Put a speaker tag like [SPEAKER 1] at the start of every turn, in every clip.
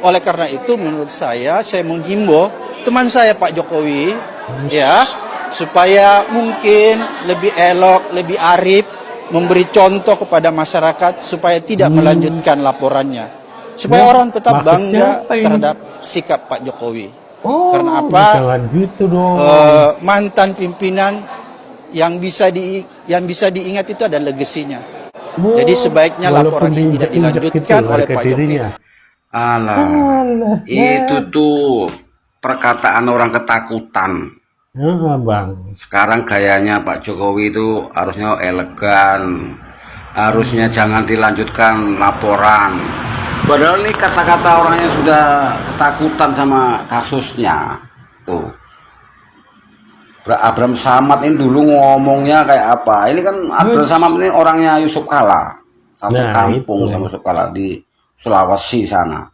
[SPEAKER 1] Oleh karena itu menurut saya menghimbau teman saya Pak Jokowi ya, supaya mungkin lebih elok, lebih arif, memberi contoh kepada masyarakat supaya tidak melanjutkan laporannya. Supaya orang tetap bangga terhadap sikap Pak Jokowi. Karena apa?
[SPEAKER 2] Jangan gitu dong.
[SPEAKER 1] Mantan pimpinan yang bisa diingat itu ada legasinya. Jadi sebaiknya laporan ini tidak dilanjutkan oleh Pak Jokowi.
[SPEAKER 3] Alah, itu tuh perkataan orang ketakutan.
[SPEAKER 2] Bang.
[SPEAKER 3] Sekarang gayanya Pak Jokowi itu harusnya elegan, harusnya jangan dilanjutkan laporan. Padahal ini kata-kata orangnya sudah ketakutan sama kasusnya. Tuh, Abraham Samad ini dulu ngomongnya kayak apa? Ini kan Abraham Samad ini orangnya Yusuf Kala, satu kampung sama Yusuf Kala di Sulawesi sana.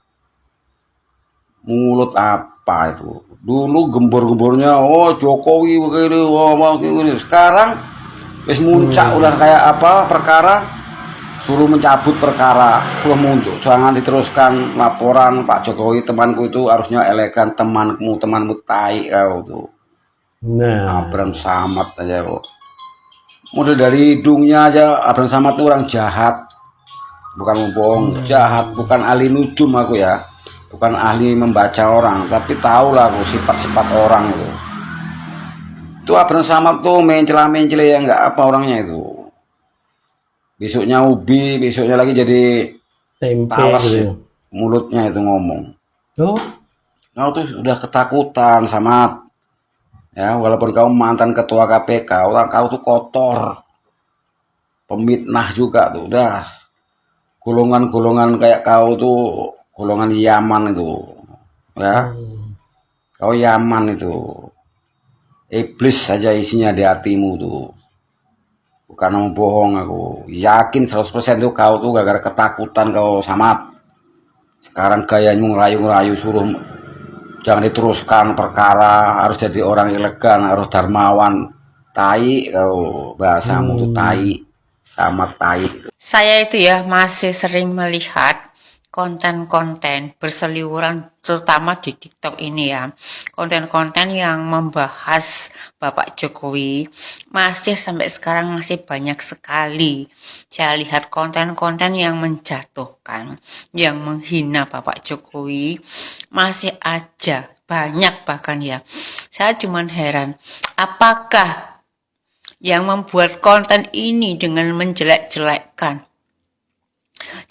[SPEAKER 3] Mulut apa itu? Dulu gembor-gembornya, oh Jokowi begini, oh begini. Sekarang wis muncak udah kayak apa perkara, suruh mencabut perkara, suruh mundur, jangan diteruskan laporan Pak Jokowi. Temanku itu harusnya elegan, temanmu tai kau tuh.
[SPEAKER 2] Nah,
[SPEAKER 3] Abraham Samad aja kok. Model dari hidungnya aja Abraham Samad itu orang jahat, bukan bohong, jahat, bukan ahli nujum aku ya. Bukan ahli membaca orang, tapi tahulah aku sifat-sifat orang itu. Itu Abraham Samad tuh mencela-mencela ya nggak apa orangnya itu. Besoknya ubi, besoknya lagi jadi
[SPEAKER 2] tempe
[SPEAKER 3] talas
[SPEAKER 2] gitu.
[SPEAKER 3] mulutnya itu ngomong.
[SPEAKER 2] Tuh,
[SPEAKER 3] Kau tuh udah ketakutan sama ya, walaupun kau mantan ketua KPK, orang kau tuh kotor, pemitnah juga tuh, udah golongan-golongan kayak kau tuh golongan Yaman itu, ya, kau Yaman itu, iblis saja isinya di hatimu tuh, bukan mau bohong aku, yakin 100% tuh kau tuh gara-gara ketakutan kau Samad. Sekarang gayamu ngerayu-ngerayu suruh jangan diteruskan perkara, harus jadi orang elegan, harus dermawan, tai kau, bahasamu tuh tai, sama tai.
[SPEAKER 4] Saya itu ya masih sering melihat konten-konten berseliweran terutama di TikTok ini ya. Konten-konten yang membahas Bapak Jokowi masih sampai sekarang masih banyak sekali. Saya lihat konten-konten yang menjatuhkan, yang menghina Bapak Jokowi masih aja banyak bahkan ya. Saya cuman heran, apakah yang membuat konten ini dengan menjelek-jelekkan,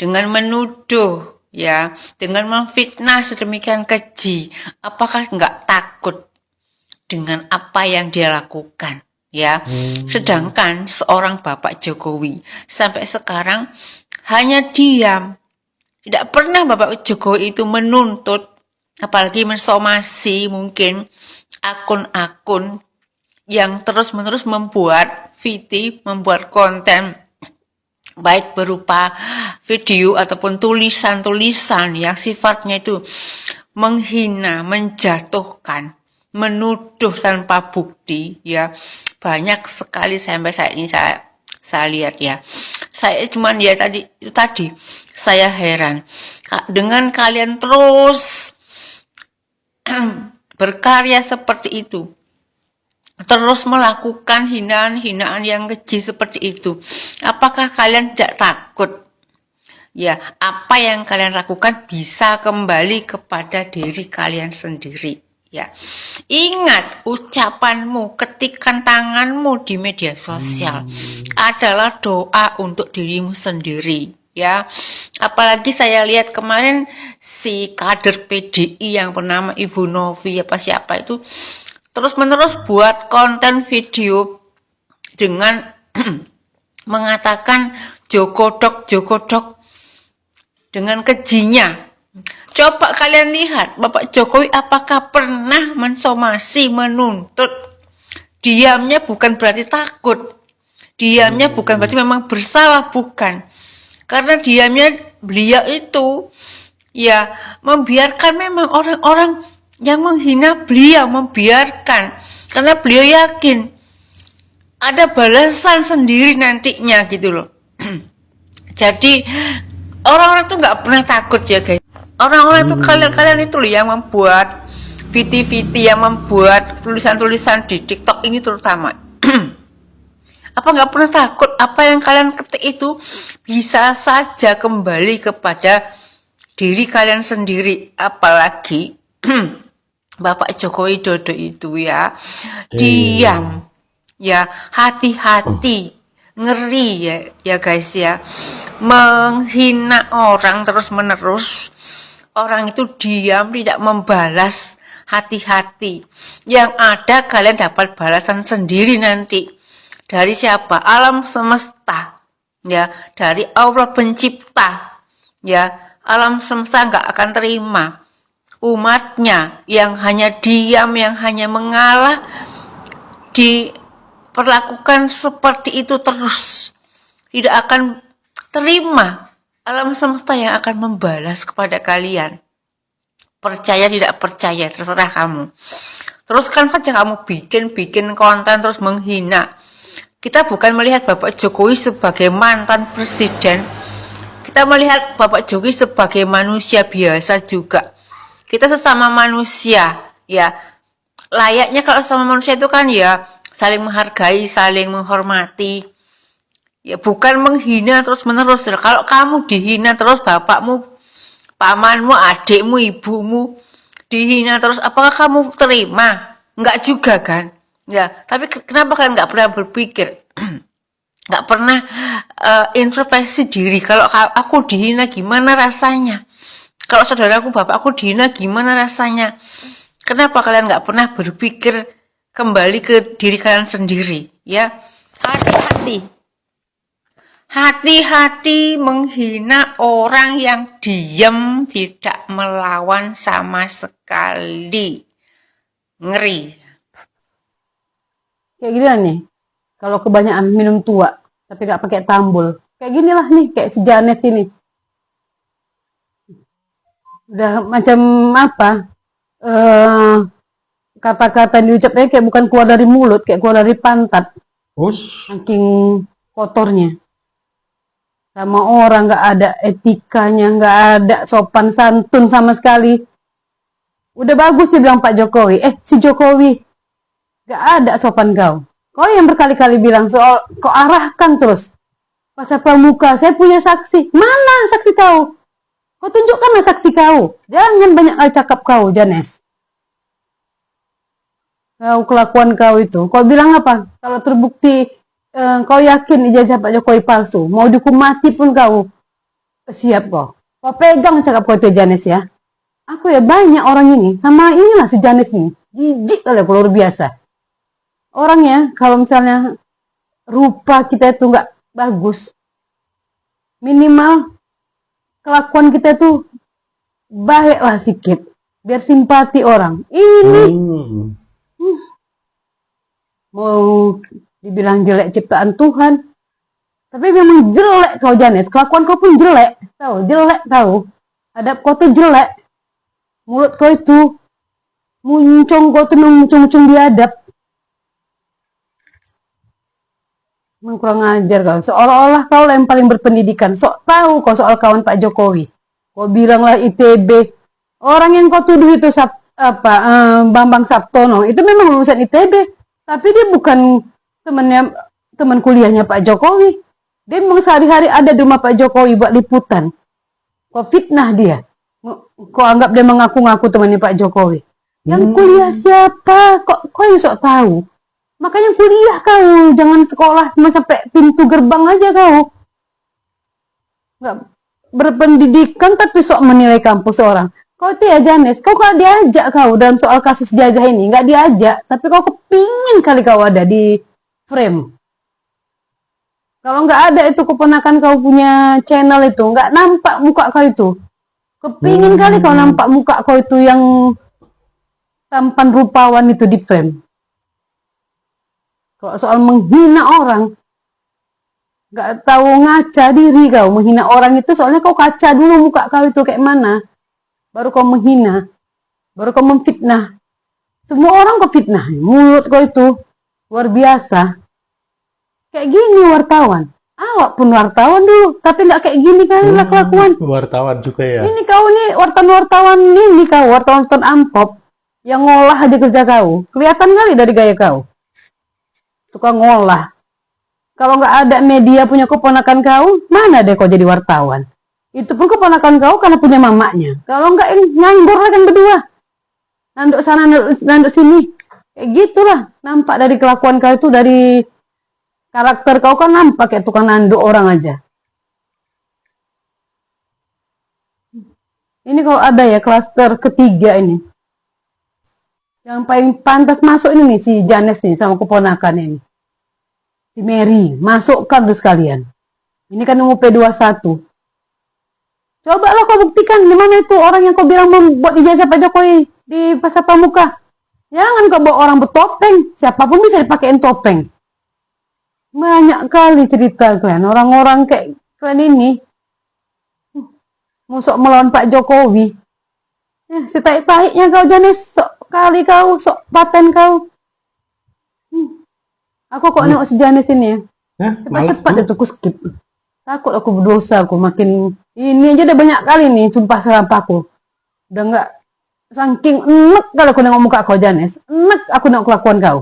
[SPEAKER 4] dengan menuduh ya, dengan memfitnah sedemikian keji, apakah nggak takut dengan apa yang dia lakukan ya? Sedangkan seorang Bapak Jokowi sampai sekarang hanya diam, tidak pernah Bapak Jokowi itu menuntut, apalagi mensomasi mungkin akun-akun yang terus-menerus membuat VT, membuat konten baik berupa video ataupun tulisan-tulisan yang sifatnya itu menghina, menjatuhkan, menuduh tanpa bukti ya. Banyak sekali sampai saat ini saya lihat ya. Saya cuman ya tadi saya heran dengan kalian terus berkarya seperti itu, terus melakukan hinaan-hinaan yang keji seperti itu. Apakah kalian tidak takut? Ya, apa yang kalian lakukan bisa kembali kepada diri kalian sendiri. Ya, ingat ucapanmu, ketikan tanganmu di media sosial adalah doa untuk dirimu sendiri. Ya, apalagi saya lihat kemarin si kader PDI yang bernama Ibu Novi apa siapa itu terus-menerus buat konten video dengan mengatakan jogodok dengan kejinya. Coba kalian lihat, Bapak Jokowi apakah pernah mensomasi, menuntut? Diamnya bukan berarti takut. Diamnya bukan berarti memang bersalah, bukan. Karena diamnya beliau itu ya membiarkan memang orang-orang yang menghina beliau, membiarkan, karena beliau yakin ada balasan sendiri nantinya gitu loh. Jadi orang-orang tuh nggak pernah takut ya guys. Orang-orang itu kalian itu loh yang membuat VT-VT, yang membuat tulisan-tulisan di TikTok ini terutama. Apa nggak pernah takut apa yang kalian ketik itu bisa saja kembali kepada diri kalian sendiri? Apalagi Bapak Joko Widodo itu ya, diam, ya, hati-hati, ngeri ya guys ya, menghina orang terus-menerus. Orang itu diam, tidak membalas, hati-hati. Yang ada kalian dapat balasan sendiri nanti. Dari siapa? Alam semesta. Ya, dari Allah pencipta. Ya, alam semesta nggak akan terima umatnya yang hanya diam, yang hanya mengalah, diperlakukan seperti itu terus. Tidak akan terima. Alam semesta yang akan membalas kepada kalian. Percaya tidak percaya, terserah kamu. Teruskan saja kamu bikin konten terus menghina. Kita bukan melihat Bapak Jokowi sebagai mantan presiden. Kita melihat Bapak Jokowi sebagai manusia biasa juga. Kita sesama manusia, ya. Layaknya kalau sesama manusia itu kan ya saling menghargai, saling menghormati. Ya bukan menghina terus menerus. Kalau kamu dihina terus, bapakmu, pamanmu, adikmu, ibumu dihina terus, apakah kamu terima? Enggak juga kan? Ya, tapi kenapa kalian nggak pernah berpikir, nggak pernah introspeksi diri? Kalau aku dihina gimana rasanya? Kalau saudaraku, bapakku dihina gimana rasanya? Kenapa kalian nggak pernah berpikir kembali ke diri kalian sendiri? Ya, hati-hati. Hati-hati menghina orang yang diam, tidak melawan sama sekali. Ngeri.
[SPEAKER 5] Kayak gini lah nih, kalau kebanyakan minum tua, tapi gak pakai tambul. Kayak gini lah nih, kayak si Janet ini. Udah macam apa, kata-kata yang diucapnya kayak bukan keluar dari mulut, kayak keluar dari pantat. Saking kotornya. Sama orang gak ada etikanya, gak ada sopan santun sama sekali. Udah bagus sih bilang Pak Jokowi. Si Jokowi, gak ada sopan kau. Kau yang berkali-kali bilang soal, kau arahkan terus. Pasal pramuka, saya punya saksi. Mana saksi kau? Kau tunjukkanlah saksi kau. Jangan banyak kali cakap kau, Janes. Kau kelakuan kau itu. Kau bilang apa? Kalau terbukti kau yakin ijazah Pak Jokowi palsu, mau dihukum mati pun kau siap kau. Kau pegang cakap kau itu, Janes ya. Aku ya banyak orang ini, sama inilah si Janes ini. Jijik kali ya, luar biasa. Orangnya kalau misalnya rupa kita itu nggak bagus, minimal kelakuan kita itu baiklah sedikit, biar simpati orang. Ini mau dibilang jelek ciptaan Tuhan, tapi memang jelek kau Janes. Kelakuan kau pun jelek, tahu? Jelek tahu. Hadap kau tuh jelek, mulut kau itu muncung, kau tuh muncung biadab. Memang kurang ajar kau. Seolah-olah kau lah yang paling berpendidikan. Sok tahu kau soal kawan Pak Jokowi. Kau bilanglah ITB. Orang yang kau tuduh itu Bambang Saptono itu memang lulusan ITB, tapi dia bukan teman kuliahnya Pak Jokowi. Dia memang sehari-hari ada di rumah Pak Jokowi buat liputan. Kau fitnah dia. Kau anggap dia mengaku-ngaku temannya Pak Jokowi. Yang kuliah siapa? Kau yang sok tahu. Makanya kuliah kau, jangan sekolah cuma sampai pintu gerbang aja kau. Nggak berpendidikan tapi sok menilai kampus orang. Kau itu ya Janes, kau kalau diajak kau dalam soal kasus jajah ini, nggak diajak, tapi kau kepingin kali kau ada di frame. Kalau nggak ada itu keponakan kau punya channel itu, nggak nampak muka kau itu. Kepingin kali kau nampak muka kau itu yang tampan rupawan itu di frame. Kalau soal menghina orang, nggak tahu ngaca diri kau. Menghina orang itu soalnya kau kaca dulu muka kau itu kayak mana. Baru kau menghina, baru kau memfitnah. Semua orang kau fitnah. Mulut kau itu luar biasa. Kayak gini wartawan. Awak pun wartawan dulu, tapi nggak kayak gini kan kelakuan.
[SPEAKER 2] Wartawan juga ya.
[SPEAKER 5] Ini kau nih wartawan-wartawan ini kau, wartawan amplop yang ngolah aja kerja kau. Kelihatan kali dari gaya kau. Tukang ngolah. Kalau nggak ada media punya keponakan kau, mana deh kau jadi wartawan? Itu pun keponakan kau karena punya mamanya. Kalau nggak nganggur lah kan berdua. Nanduk sana, nanduk sini. Kayak gitulah. Nampak dari kelakuan kau itu, dari karakter kau kan nampak kayak tukang nanduk orang aja. Ini kalau ada ya klaster ketiga ini. Yang paling pantas masuk ini nih si Janes nih sama keponakan ini. Si Mary, masukkan tuh sekalian. Ini kan UP 21. Coba lah kau buktikan di mana itu orang yang kau bilang membuat ijazah Pak Jokowi di Pasar Pramuka. Jangan kau bawa orang bertopeng, siapapun bisa dipakein topeng. Banyak kali cerita kalian, orang-orang kayak kalian ini musok melawan Pak Jokowi. Ya, setaik-taiknya kau Janes, sok kali kau, sok paten kau. Aku kok nengok si Janes ini ya. Cepat-cepat itu aku skip. Takut aku berdosa, aku makin ini aja udah banyak kali nih sumpah serapah aku. Udah nggak saking enek kalau aku nengok muka kau Janes, enek aku nengok kelakuan kau.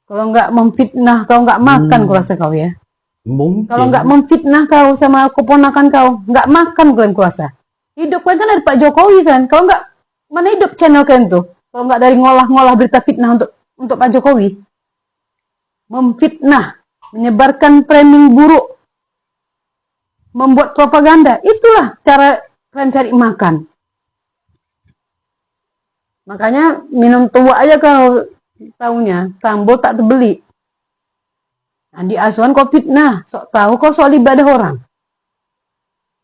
[SPEAKER 5] Kalau nggak memfitnah kau nggak makan kurasa kau ya.
[SPEAKER 2] Mungkin.
[SPEAKER 5] Kalau nggak memfitnah kau sama keponakan kau, nggak makan kalian kurasa. Hidup kalian kan dari Pak Jokowi kan. Kalau nggak, mana hidup channel kalian tuh? Kalau nggak dari ngolah-ngolah berita fitnah untuk Pak Jokowi. Memfitnah, menyebarkan framing buruk, membuat propaganda. Itulah cara kalian cari makan. Makanya minum tua aja kalau taunya, Sambo tak terbeli. Andi Aswan kau fitnah, sok tahu kau soal ibadah orang.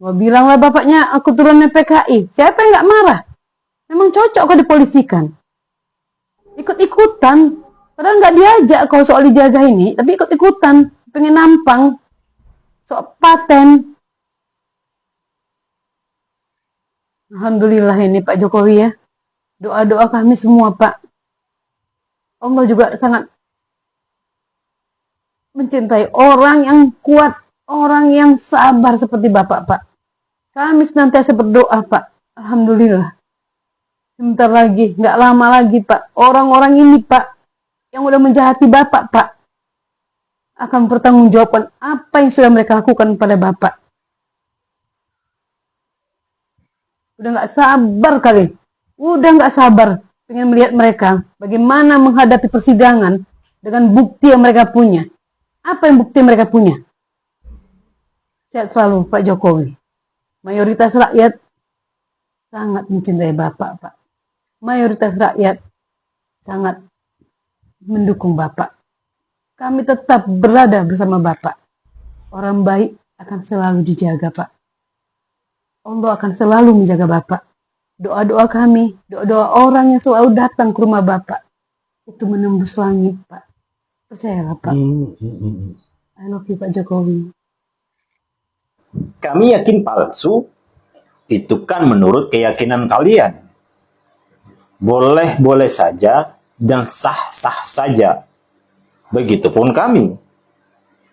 [SPEAKER 5] Gua bilanglah bapaknya aku turunnya PKI. Siapa yang nggak marah? Memang cocok kau dipolisikan. Ikut-ikutan. Padahal nggak diajak kau soal ijazah ini, tapi ikut-ikutan. Pengen nampang. Sok paten. Alhamdulillah ini Pak Jokowi ya. Doa-doa kami semua Pak. Allah juga sangat mencintai orang yang kuat, orang yang sabar seperti Bapak, Pak. Kami senantiasa berdoa, Pak. Alhamdulillah. Sebentar lagi, nggak lama lagi, Pak. Orang-orang ini, Pak, yang udah menjahati Bapak, Pak, akan bertanggungjawabkan apa yang sudah mereka lakukan pada Bapak. Udah nggak sabar kali. Udah nggak sabar pengen melihat mereka bagaimana menghadapi persidangan dengan bukti yang mereka punya. Apa yang bukti mereka punya? Sehat selalu Pak Jokowi. Mayoritas rakyat sangat mencintai Bapak, Pak. Mayoritas rakyat sangat mendukung Bapak. Kami tetap berada bersama Bapak. Orang baik akan selalu dijaga, Pak. Allah akan selalu menjaga Bapak. Doa-doa kami, doa-doa orang yang selalu datang ke rumah Bapak, itu menembus langit, Pak. Percayalah, Pak. I love you, Pak Jokowi.
[SPEAKER 6] Kami yakin palsu, itu kan menurut keyakinan kalian. Boleh-boleh saja dan sah-sah saja. Begitupun kami.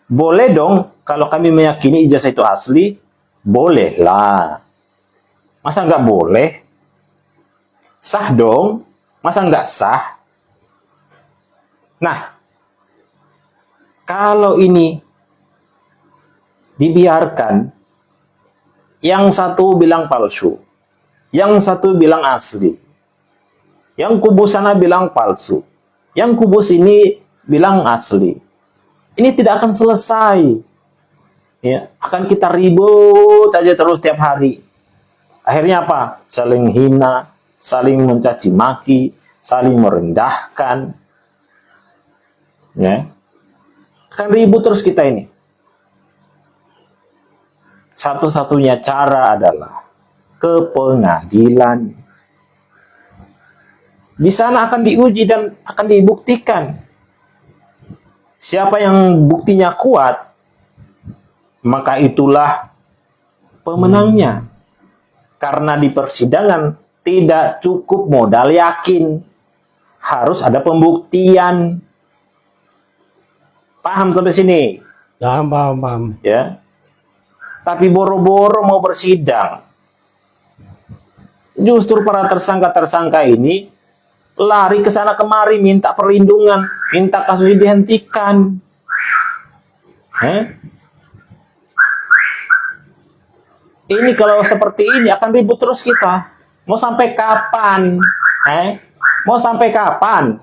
[SPEAKER 6] Boleh dong kalau kami meyakini ijazah itu asli, bolehlah. Masa nggak boleh? Sah dong, masa nggak sah? Nah, kalau ini dibiarkan, yang satu bilang palsu, yang satu bilang asli, yang kubu sana bilang palsu, yang kubu sini bilang asli. Ini tidak akan selesai. Ya, akan kita ribut aja terus tiap hari. Akhirnya apa? Saling hina, saling mencaci maki, saling merendahkan. Ya. Akan ribut terus kita ini. Satu-satunya cara adalah ke pengadilan. Di sana akan diuji dan akan dibuktikan. Siapa yang buktinya kuat, maka itulah pemenangnya. Karena di persidangan tidak cukup modal yakin. Harus ada pembuktian. Paham sampai sini?
[SPEAKER 2] Paham.
[SPEAKER 6] Ya. Tapi boro-boro mau bersidang. Justru para tersangka-tersangka ini lari ke sana kemari minta perlindungan, minta kasus ini dihentikan. Ini kalau seperti ini akan ribut terus kita. Mau sampai kapan? Mau sampai kapan?